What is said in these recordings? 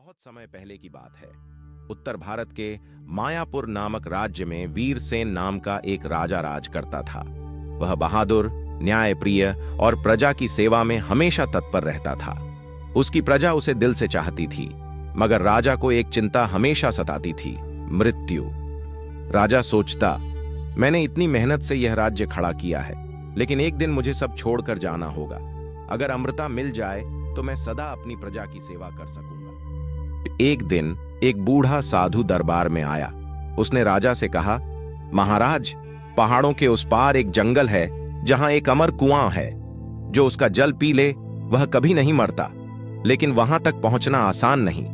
बहुत समय पहले की बात है। उत्तर भारत के मायापुर नामक राज्य में वीरसेन नाम का एक राजा राज करता था। वह बहादुर, न्यायप्रिय और प्रजा की सेवा में हमेशा तत्पर रहता था। उसकी प्रजा उसे दिल से चाहती थी, मगर राजा को एक चिंता हमेशा सताती थी, मृत्यु। राजा सोचता, मैंने इतनी मेहनत से यह राज्य खड़ा किया है, लेकिन एक दिन मुझे सब छोड़कर जाना होगा। अगर अमृता मिल जाए तो मैं सदा अपनी प्रजा की सेवा कर सकूंगा। एक दिन एक बूढ़ा साधु दरबार में आया। उसने राजा से कहा, महाराज, पहाड़ों के उस पार एक जंगल है जहां एक अमर कुआं है। जो उसका जल पी ले वह कभी नहीं मरता, लेकिन वहां तक पहुंचना आसान नहीं।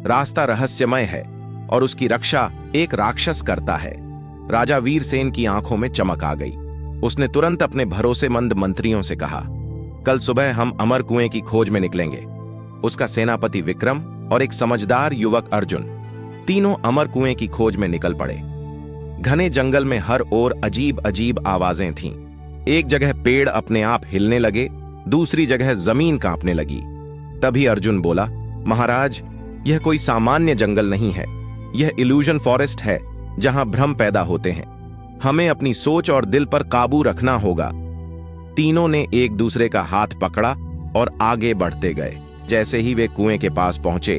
रास्ता रहस्यमय है और उसकी रक्षा एक राक्षस करता है। राजा वीरसेन की आंखों में चमक आ गई। उसने तुरंत अपने भरोसेमंद मंत्रियों से कहा, कल सुबह हम अमर कुएं की खोज में निकलेंगे। उसका सेनापति विक्रम और एक समझदार युवक अर्जुन तीनों अमर कुएं की खोज में निकल पड़े। घने जंगल में हर ओर अजीब अजीब आवाजें थीं। एक जगह पेड़ अपने आप हिलने लगे, दूसरी जगह जमीन कांपने लगी। तभी अर्जुन बोला, महाराज, यह कोई सामान्य जंगल नहीं है। यह इल्यूजन फॉरेस्ट है जहां भ्रम पैदा होते हैं। हमें अपनी सोच और दिल पर काबू रखना होगा। तीनों ने एक दूसरे का हाथ पकड़ा और आगे बढ़ते गए। जैसे ही वे कुएं के पास पहुंचे,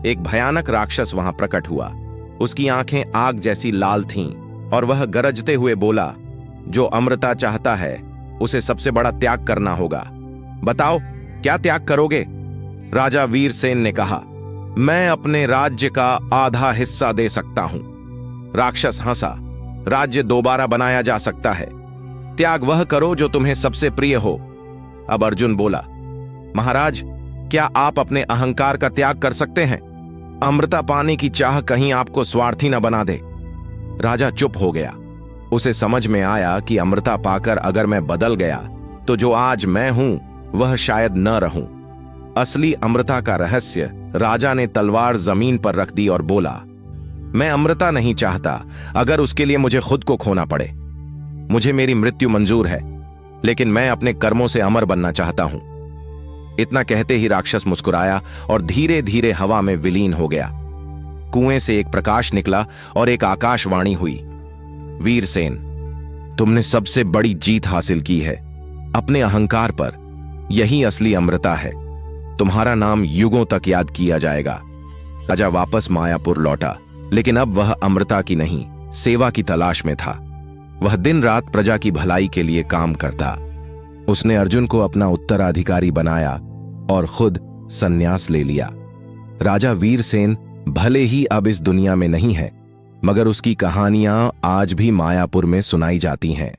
एक भयानक राक्षस वहां प्रकट हुआ। उसकी आंखें आग जैसी लाल थीं और वह गरजते हुए बोला, जो अमृता चाहता है उसे सबसे बड़ा त्याग करना होगा। बताओ, क्या त्याग करोगे? राजा वीरसेन ने कहा, मैं अपने राज्य का आधा हिस्सा दे सकता हूं। राक्षस हंसा, राज्य दोबारा बनाया जा सकता है। त्याग वह करो जो तुम्हें सबसे प्रिय हो। अब अर्जुन बोला, महाराज, क्या आप अपने अहंकार का त्याग कर सकते हैं? अमृता पाने की चाह कहीं आपको स्वार्थी न बना दे। राजा चुप हो गया। उसे समझ में आया कि अमृता पाकर अगर मैं बदल गया तो जो आज मैं हूं वह शायद न रहूं। असली अमृता का रहस्य राजा ने तलवार जमीन पर रख दी और बोला, मैं अमृता नहीं चाहता, अगर उसके लिए मुझे खुद को खोना पड़े। मुझे मेरी मृत्यु मंजूर है, लेकिन मैं अपने कर्मों से अमर बनना चाहता हूं। इतना कहते ही राक्षस मुस्कुराया और धीरे धीरे हवा में विलीन हो गया। कुएं से एक प्रकाश निकला और एक आकाशवाणी हुई, वीरसेन, तुमने सबसे बड़ी जीत हासिल की है अपने अहंकार पर। यही असली अमृता है। तुम्हारा नाम युगों तक याद किया जाएगा। राजा वापस मायापुर लौटा, लेकिन अब वह अमृता की नहीं, सेवा की तलाश में था। वह दिन रात प्रजा की भलाई के लिए काम करता। उसने अर्जुन को अपना उत्तराधिकारी बनाया और खुद संन्यास ले लिया। राजा वीरसेन भले ही अब इस दुनिया में नहीं है, मगर उसकी कहानियां आज भी मायापुर में सुनाई जाती हैं।